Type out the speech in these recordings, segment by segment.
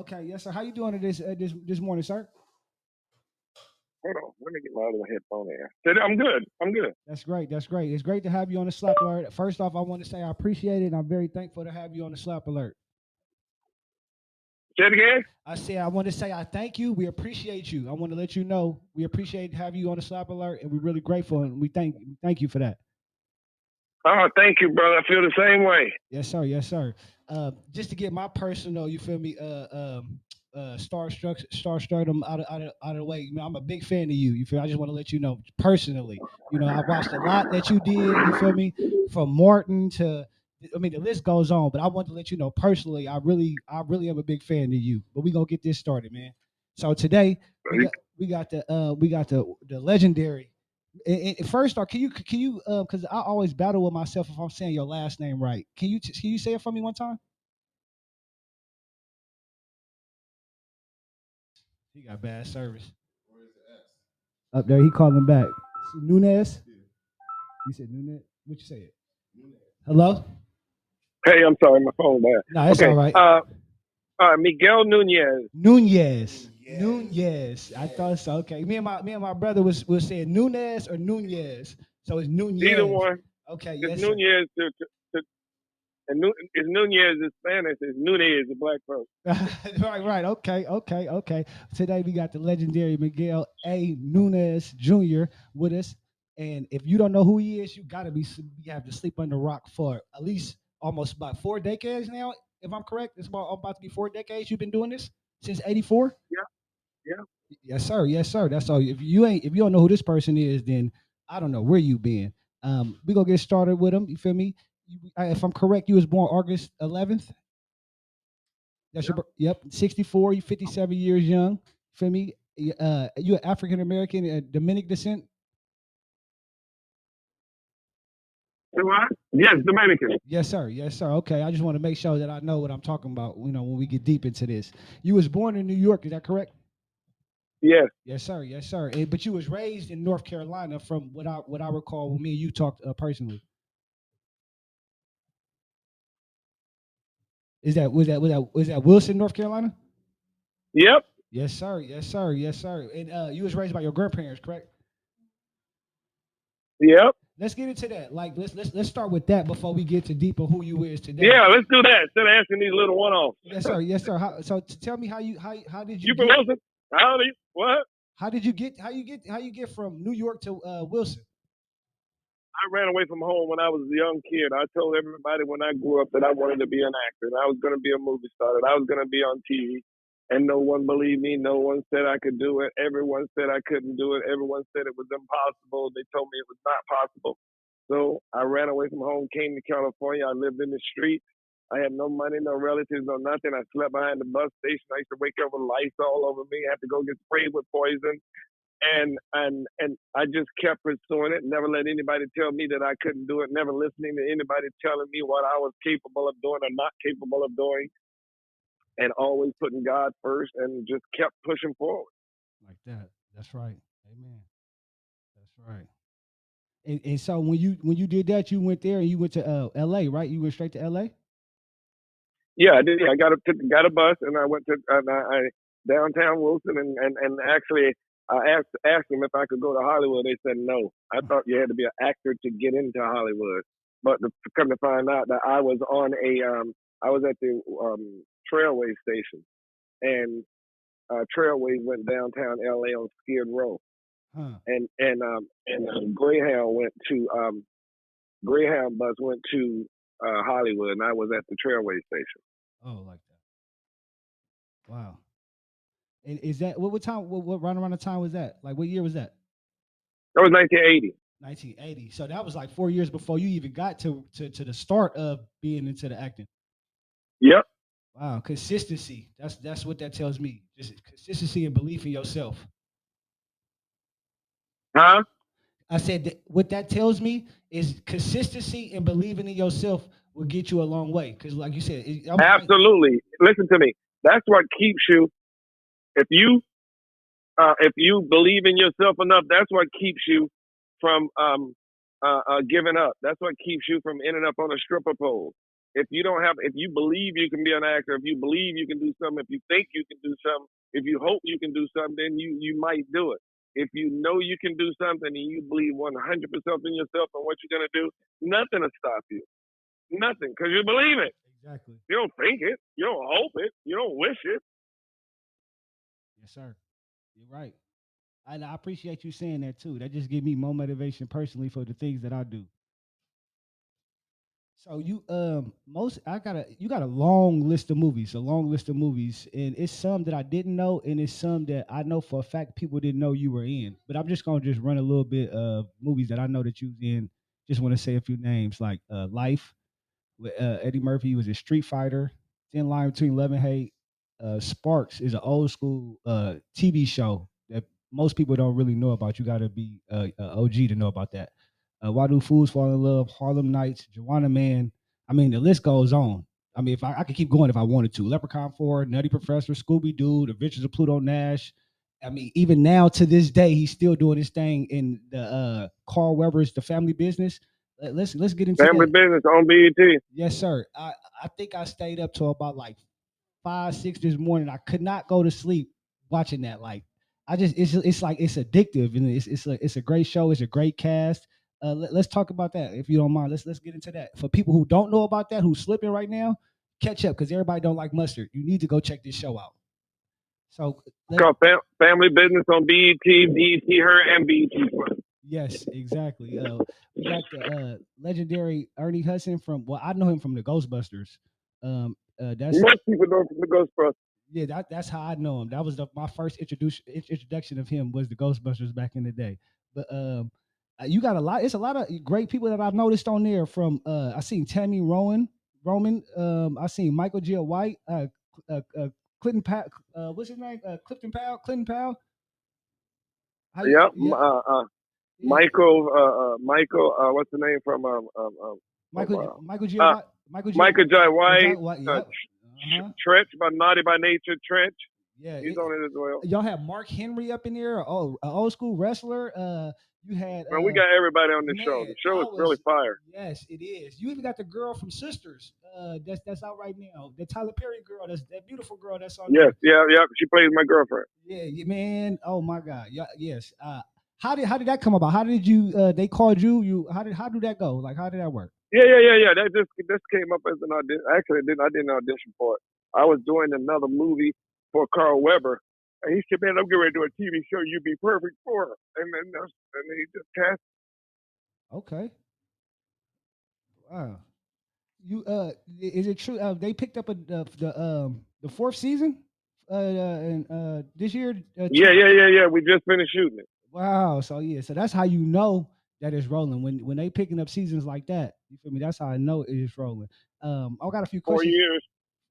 Okay, yes, sir. How you doing this morning, sir? Hold on. Let me get my other headphone in. I'm good. I'm good. That's great. That's great. It's great to have you on the slap alert. First off, I want to say I appreciate it, and I'm very thankful to have you on the slap alert. Say it again. I said I want to say I thank you. We appreciate you. I want to let you know we appreciate having you on the slap alert, and we're really grateful, and we thank you for that. Oh, thank you, brother. I feel the same way. Yes, sir. Yes, sir. Just to get my personal, you feel me? Starstardom out of the way. You know, I'm a big fan of you. You feel? I just want to let you know personally. You know, I watched a lot that you did. You feel me? From Martin to, I mean, the list goes on. But I want to let you know personally, I really am a big fan of you. But we gonna get this started, man. So today we got the legendary. First off, can you because I always battle with myself if I'm saying your last name right. Can you say it for me one time? He got bad service. Up there, he calling back. Nunez. You said Nunez. What you say? It. Hello. Hey, I'm sorry, my phone bad. No, it's all Okay. right. Miguel Nunez. Nunez. Nunez. I thought so. Okay. Me and my brother was saying Nunez or Nunez. So it's Either Nunez. one. Okay. It's Yes, sir. Nunez it's Nunez in Spanish. It's Nunez the black folk. Right. Okay. Today we got the legendary Miguel A. Nunez Jr. with us, and if you don't know who he is, you have to sleep under a rock for at least almost about 4 decades now. If I'm correct, it's about to be 4 decades. You've been doing this since '84. Yeah, yeah. Yes, sir. Yes, sir. That's all. If you don't know who this person is, then I don't know where you been. We gonna get started with him. You feel me? If I'm correct, you was born August 11th. That's your Yeah. yep, 64. You 57 years young. Feel me? You African American, Dominican descent. Do I? Yes, Dominican. Yes, sir. Yes, sir. Okay, I just want to make sure that I know what I'm talking about. You know, when we get deep into this, you was born in New York. Is that correct? Yes. Yes, sir. Yes, sir. But you was raised in North Carolina, from what I recall when me and you talked personally. Was that Wilson, North Carolina? Yep. Yes, sir. Yes, sir. Yes, sir. And you was raised by your grandparents, correct? Yep. Let's get into that. Like let's start with that before we get to deeper who you is today. Yeah, let's do that. Instead of asking these little one offs. Yes, sir. Yes, sir. Tell me how did you You from get Wilson? Howdy. What? how you get from New York to Wilson? I ran away from home when I was a young kid. I told everybody when I grew up that I wanted to be an actor, and I was going to be a movie star, that I was going to be on TV. And no one believed me. No one said I could do it. Everyone said I couldn't do it. Everyone said it was impossible. They told me it was not possible. So I ran away from home, came to California. I lived in the streets. I had no money, no relatives, no nothing. I slept behind the bus station. I used to wake up with lice all over me. I had to go get sprayed with poison, and I just kept pursuing it. Never let anybody tell me that I couldn't do it. Never listening to anybody telling me what I was capable of doing or not capable of doing, and always putting God first, and just kept pushing forward. Like that. That's right. Amen. That's right. And so when you did that, you went there and you went to L.A. Right? You went straight to L.A. Yeah, I did. I got a bus, and I went to I downtown Wilson, and actually I asked them if I could go to Hollywood. They said no. I thought you had to be an actor to get into Hollywood, but come to find out that I was at the Trailway station, and Trailways went downtown L.A. on Skid Row, Huh. and Greyhound bus went to Hollywood, and I was at the Trailway station. Oh, like that. Wow. And is that what time? What right around the time was that? Like what year was that? That was 1980. 1980. So that was like 4 years before you even got to the start of being into the acting. Yep. Wow, consistency. That's what that tells me. Just consistency and belief in yourself. Huh? I said that what that tells me is consistency and believing in yourself will get you a long way. Because, like you said, Absolutely. Listen to me. That's what keeps you. If you believe in yourself enough, that's what keeps you from giving up. That's what keeps you from ending up on a stripper pole. If you believe you can be an actor, if you believe you can do something, if you think you can do something, if you hope you can do something, then you might do it. If you know you can do something and you believe 100% in yourself and what you're gonna do, nothing will stop you. Nothing, because you believe it. Exactly. You don't think it. You don't hope it. You don't wish it. Yes, sir. You're right. And I appreciate you saying that too. That just gives me more motivation personally for the things that I do. So you most I got a you got a long list of movies, a long list of movies, and it's some that I didn't know, and it's some that I know for a fact people didn't know you were in. But I'm just gonna just run a little bit of movies that I know that you was in. Just want to say a few names like Life with Eddie Murphy. He was a Street Fighter. Thin Line Between Love and Hate. Sparks is an old school TV show that most people don't really know about. You got to be OG to know about that. Why Do Fools Fall in Love? Harlem Nights. Joanna Man. I mean, the list goes on. I mean, if I could keep going if I wanted to. Leprechaun 4, Nutty Professor, Scooby Doo, The Adventures of Pluto Nash. I mean, even now to this day, he's still doing his thing in the Carl Weber's The Family Business. Let's get into Family that. business on BET. Yes, sir. I think I stayed up till about like 5, 6 this morning. I could not go to sleep watching that. Like I just it's like it's addictive and it's a great show. It's a great cast. Let's talk about that if you don't mind. Let's get into that. For people who don't know about that, who's slipping right now, catch up because everybody don't like mustard. You need to go check this show out. So let Called Family Business on BET, BET Her, and BET Plus. yes, exactly. We got the legendary Ernie Hudson from well, I know him from the Ghostbusters. That's Most people know from the Ghostbusters. yeah, that's how I know him. That was my first introduction of him was the Ghostbusters back in the day. But you got a lot. It's a lot of great people that I've noticed on there. From I seen Tammy Roman. I seen Michael G. White. Clinton Powell. What's his name? Clinton Powell. How you? Yep. Yeah, yeah. Michael. What's the name from Michael G. uh, White. Michael G. Micah J. Jai White, White. Yep. Uh-huh. Trench by Naughty by Nature. Trench. Yeah. He's on it as well. Y'all have Mark Henry up in there. Oh, an old school wrestler. You had Man, we got everybody on this show. man. The show is really fire. Yes, it is. You even got the girl from Sisters. That's out right now. The Tyler Perry girl. That's that beautiful girl that's on Yes, there. yeah, yeah. She plays my girlfriend. Yeah, man. Oh my God. Yeah, yes. How did that come about? How did you? They called you. How did that go? Like how did that work? Yeah. That just came up as an audition. Actually, I didn't audition for it. I was doing another movie for Carl Weber, and he said, "Man, I'm getting ready to do a TV show. You'd be perfect for it." And he just cast. Okay. Wow. You is it true? They picked up the fourth season, and this year. Yeah. We just finished shooting it. Wow. So yeah. So that's how you know that it's rolling when they picking up seasons like that. You feel me? That's how I know it is rolling. I got a few Four questions. years.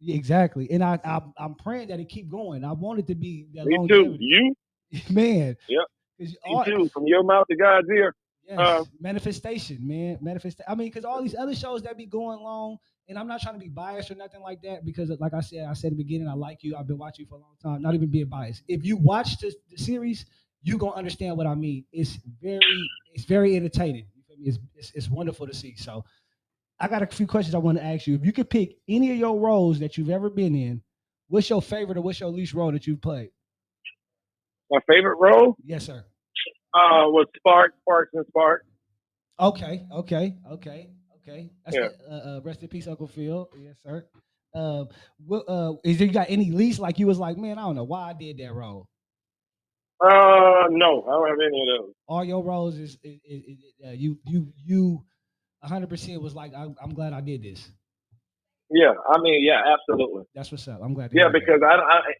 Yeah, exactly, and I'm praying that it keep going. I want it to be that Me too. longevity, You? man. Yep. Because Me all too. From your mouth to God's ear. yes, manifestation, man, I mean, because all these other shows that be going long, and I'm not trying to be biased or nothing like that. Because, like I said in the beginning, I like you. I've been watching you for a long time. Not even being biased. If you watch the series, you gonna understand what I mean. It's very entertaining. You feel me? It's wonderful to see. So, I got a few questions I want to ask you. If you could pick any of your roles that you've ever been in, what's your favorite or what's your least role that you've played? My favorite role Yes, sir. was Sparks and Spark. Okay. That's Yeah. the rest in peace, Uncle Phil. Yes, sir. Is there you got any least like you was like, man, I don't know why I did that role. No, I don't have any of those. All your roles you 100% was like, I'm glad I did this. Yeah, I mean, yeah, absolutely. That's what's up. I'm glad to Yeah, hear that. because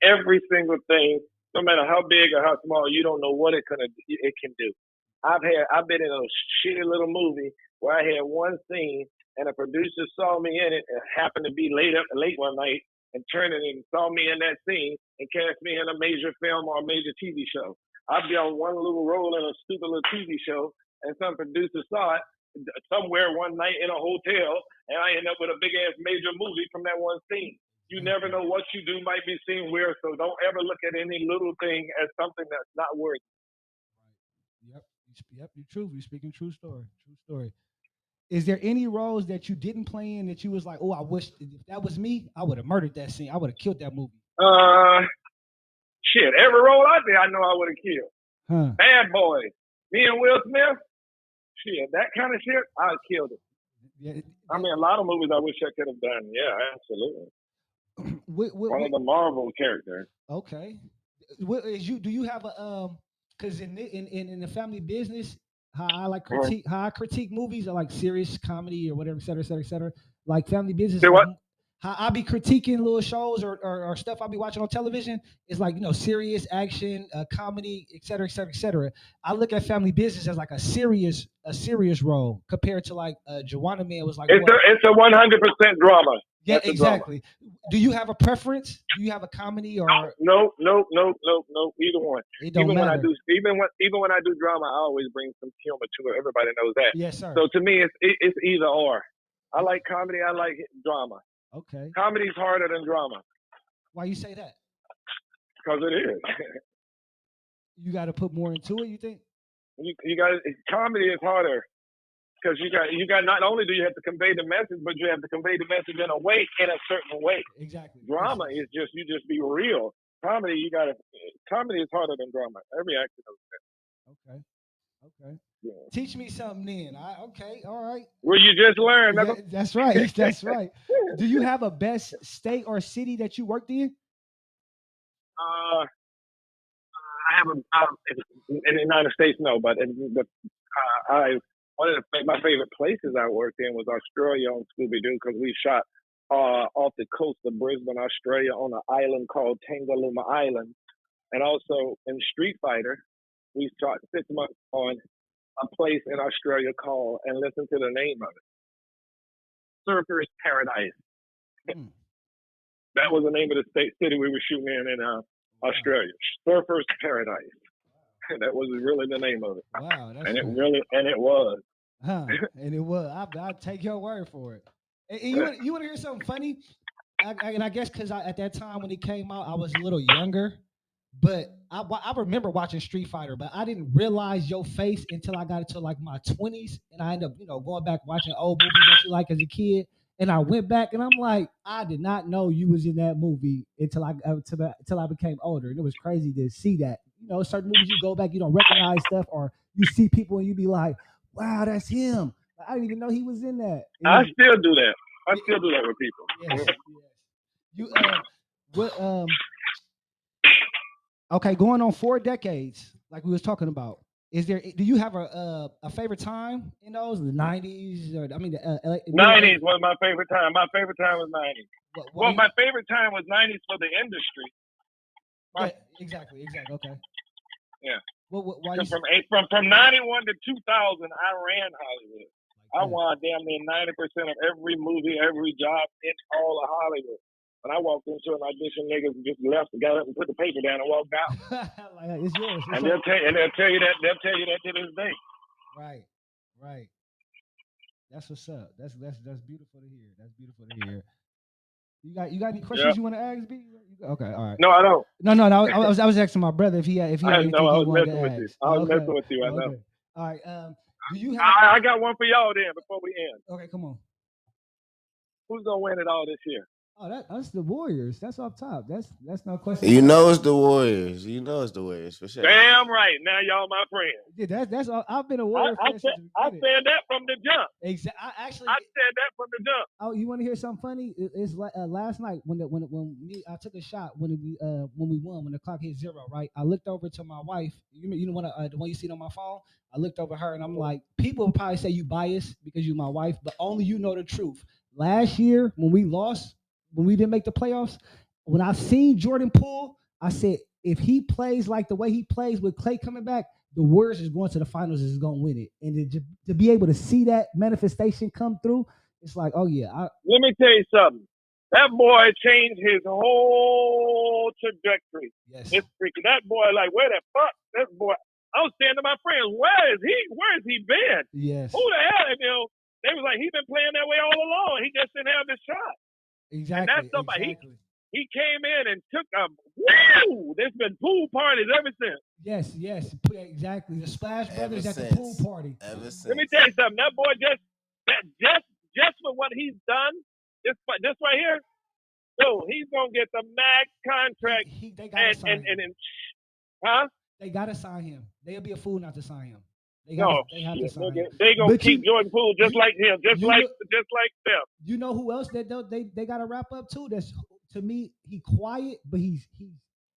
every single thing, no matter how big or how small, you don't know what it can do. I've been in a shitty little movie where I had one scene and a producer saw me in it and happened to be late one night and turned it and saw me in that scene and cast me in a major film or a major TV show. I'd be on one little role in a stupid little TV show and some producer saw it somewhere one night in a hotel and I end up with a big ass major movie from that one scene. You never know what you do might be seen where, so don't ever look at any little thing as something that's not worth. Right. Yep. Yep. You're true. You're speaking true story. True story. Is there any roles that you didn't play in that you was like, oh, I wish if that was me, I would have murdered that scene. I would have killed that movie. Uh, shit, every role out there, I know I would have killed. Huh? Bad Boys, me and Will Smith. Shit, that kind of shit, I killed it. Yeah. I mean, a lot of movies I wish I could have done. Yeah, absolutely. One of the Marvel characters. okay. What is you? Do you have a Because in the family business, Mm-hmm. how I critique movies are like serious comedy or whatever, et cetera, et cetera, et cetera. Like family business, See like what? how I be critiquing little shows or stuff I be watching on television is like serious action, comedy, et cetera, et cetera, et cetera. I look at family business as like a serious role compared to like Joanna Man was like what. It's a 100% drama. Yeah, That's a drama. exactly. Do you have a preference? Do you have a comedy or No. Either one. it don't matter? Even when I do drama, I always bring some humor to it. Everybody knows that. Yes, sir. So to me, it's either or. I like comedy. I like drama. Okay. Comedy's harder than drama Why you say that? because it is. You got to put more into it. You think? you got comedy is harder because you got not only do you have to convey the message, but you have to convey the message in a certain way. Exactly. Drama is just you just be real. Comedy comedy is harder than drama. Every actor knows that. Okay. Okay. Yeah. Teach me something then. Okay. All right. Well, you just learned. Yeah, that's right. That's right. Do you have a best state or city that you worked in? I have in the United States, no, but I one of my favorite places I worked in was Australia on Scooby Doo because we shot off the coast of Brisbane, Australia, on an island called Tangalooma Island, and also in Street Fighter, we shot 6 months on a place in Australia called, and listen to the name of it, Surfers Paradise. Mm. That was the name of the city we were shooting in Australia. Surfers Paradise. That was really the name of it. Wow, that's and it was. Huh? And it was. I take your word for it. And you want to hear something funny? And I guess because at that time when it came out, I was a little younger. But I remember watching Street Fighter, but I didn't realize your face until I got into like my 20s, and I ended up going back watching old movies that you like as a kid. And I went back and I'm like, I did not know you was in that movie until I became older, and it was crazy to see that. Certain movies you go back, you don't recognize stuff, or you see people and you be like, wow, that's him. I didn't even know he was in that. I still do that. I still do that with people. Yes, yes. You what Okay, going on 4 decades, like we was talking about. Do you have a favorite time in those the '90s or I mean the '90s was my favorite time. My favorite time was '90s. Well, my favorite time was '90s for the industry. Yeah, exactly. Okay. Yeah. Why from '91 to 2000, I ran Hollywood. I won damn near 90% of every movie, every job in all of Hollywood. When I walked into an audition, niggas just left, got up, and put the paper down and walked out. Like, it's yours. And they'll tell you that to this day. Right. That's what's up. That's beautiful to hear. That's beautiful to hear. You got any questions you want to ask, B? Okay, all right. No, I don't. No. I was asking my brother if he had anything he wanted to ask. I was messing with you. I know. All right. Do you have? I got one for y'all then before we end. Okay, come on. Who's gonna win it all this year? Oh, that's the Warriors. That's off top. That's no question. You know it's the Warriors. For sure. Damn right. Now y'all my friends. Yeah, that's all. I've been a Warrior fan since the I said that from the jump. Exactly. I said that from the jump. Oh, you want to hear something funny? It's like last night when I took a shot when we won, when the clock hit 0. Right, I looked over to my wife. You know the one you see on my phone. I looked over her and I'm like, people will probably say you biased because you're my wife, but only you know the truth. Last year when we lost. When we didn't make the playoffs, when I seen Jordan Poole, I said, if he plays like the way he plays with Clay coming back, the Warriors is going to the finals, is going to win it. And to be able to see that manifestation come through, it's like, oh, yeah. Let me tell you something. That boy changed his whole trajectory. Yes. It's freaking that boy, like, where the fuck? This boy, I was saying to my friends, where is he? Where has he been? Yes. Who the hell? They was like, he's been playing that way all along. He just didn't have the shot. Exactly. And that's somebody. Exactly. He came in and took a woo. There's been pool parties ever since. Yes, exactly. The Splash Brothers at the pool party. Ever since. Let me tell you something. That boy just That just for what he's done, this right here, so he's gonna get the max contract They gotta sign him. and huh? They gotta sign him. They'll be a fool not to sign him. No They have to shit, sign nigga. him. They gonna But keep Jordan Poole just you like him, you know just like them. you know who else that they gotta wrap up too? That's to me, he quiet, but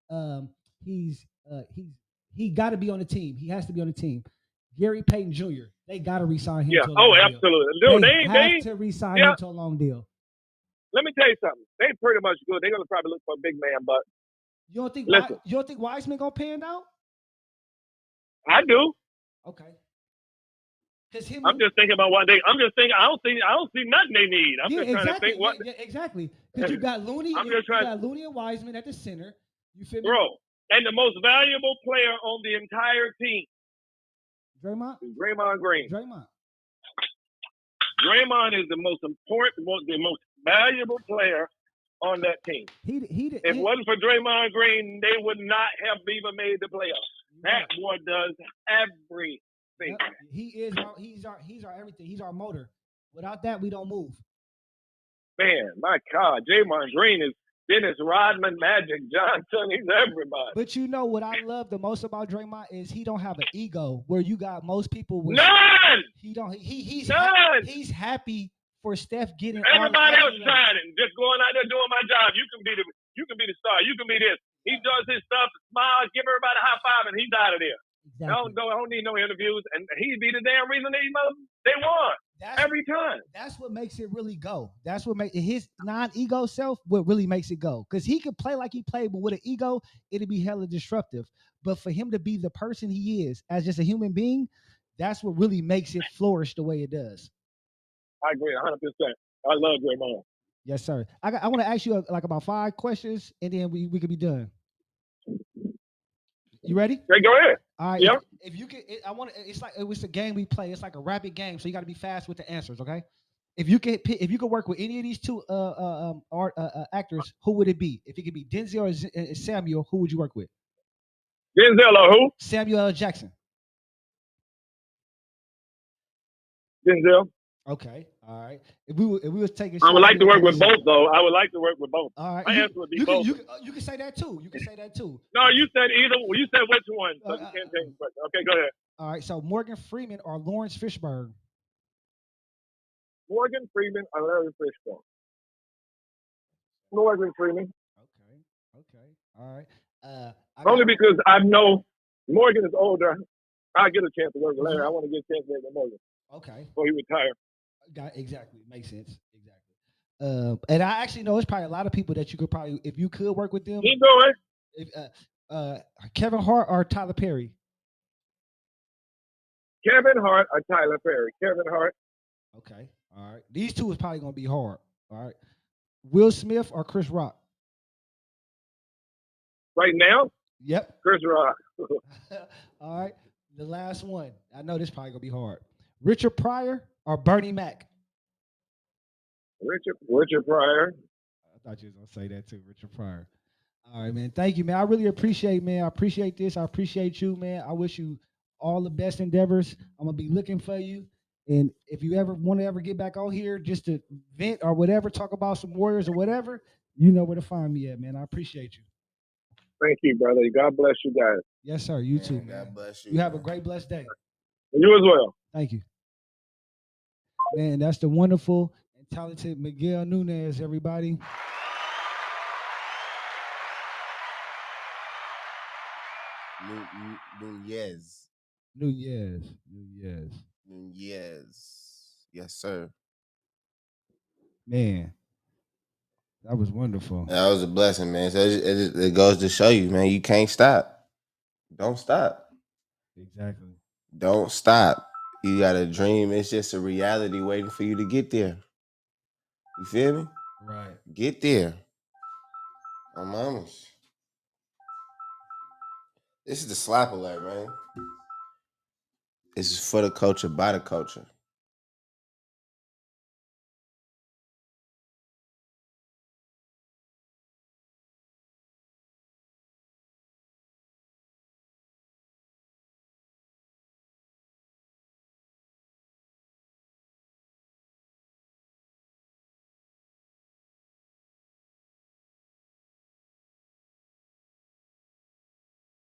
um he's he gotta be on the team. He has to be on the team. Gary Payton Jr. They gotta resign him Yeah. to a Oh, long deal. absolutely. Dude, They they have ain't. to resign Yeah. him to a long deal. Let me tell you something. They pretty much good. They're gonna probably look for a big man, but listen, You don't think Wiseman gonna pan out? I do. Okay. Cause him I'm and just thinking about what they. I'm just thinking. I don't see nothing they need. I'm yeah, just trying to exactly. think what. Yeah, exactly. Because you got Looney, I'm just you trying, got Looney and Wiseman at the center. You feel me? bro. And the most valuable player on the entire team Draymond, is Draymond Green. Draymond. Draymond is the most important, the most valuable player on that team. If it wasn't for Draymond Green, they would not have even made the playoffs. That boy does everything. Yep. He's our everything. He's our motor. Without that, we don't move. Man, my God, Draymond Green is Dennis Rodman, Magic Johnson. He's everybody. But you know what I love the most about Draymond is he don't have an ego where you got most people with none. He don't. He's none. He's happy for Steph getting everybody else shining, just going out there doing my job. You can be the star. You can be this. He does his stuff, smiles, give everybody a high five, and he's out of there. Exactly. I don't need no interviews, and he be the damn reason they won every time. That's what makes it really go. That's what makes his non-ego self. What really makes it go, because he could play like he played, but with an ego, it'd be hella disruptive. But for him to be the person he is as just a human being, that's what really makes it flourish the way it does. I agree 100%. I love Draymond. Yes, sir. I want to ask you like about 5 questions, and then we could be done. You ready? Okay, go ahead. All right. Yeah. If you could, I want. It's like it's a game we play. It's like a rapid game, so you got to be fast with the answers. Okay. If you could work with any of these two actors, who would it be? If it could be Denzel or Samuel, who would you work with? Denzel or who? Samuel L. Jackson. Denzel. Okay. All right. If we was taking, I would like to work with both, though. I would like to work with both. All right. My answer would be both. You can say that too. You can say that too. No, you said either. You said which one, so you can't change. Okay, go ahead. All right. So Morgan Freeman or Lawrence Fishburne? Morgan Freeman or Lawrence Fishburne? Morgan Freeman. Okay. All right. Only because I know Morgan is older. I get a chance to work with Larry. I want to get a chance to work with Morgan. Okay. Before he retire. Exactly. Makes sense. Exactly. And I actually know it's probably a lot of people that you could probably, if you could work with them. Keep going. If, Kevin Hart or Tyler Perry? Kevin Hart or Tyler Perry? Kevin Hart. Okay. All right. These two is probably going to be hard. All right. Will Smith or Chris Rock? Right now? Yep. Chris Rock. All right. The last one. I know this is probably going to be hard. Richard Pryor or Bernie Mac? Richard Pryor. I thought you was going to say that too, Richard Pryor. All right, man. Thank you, man. I really appreciate, man. I appreciate this. I appreciate you, man. I wish you all the best endeavors. I'm going to be looking for you. And if you ever want to ever get back on here just to vent or whatever, talk about some Warriors or whatever, you know where to find me at, man. I appreciate you. Thank you, brother. God bless you guys. Yes, sir. You too, man. God bless you. You have a great, blessed day. You as well. Thank you. Man, that's the wonderful and talented Miguel Nunez, everybody. Nunez. Yes, sir. Man, that was wonderful. That was a blessing, man. So it goes to show you, man, you can't stop. Don't stop. Exactly. Don't stop. You got a dream. It's just a reality waiting for you to get there. You feel me? Right. Get there. Oh, mamas. This is the slap alert, man. This is for the culture, by the culture.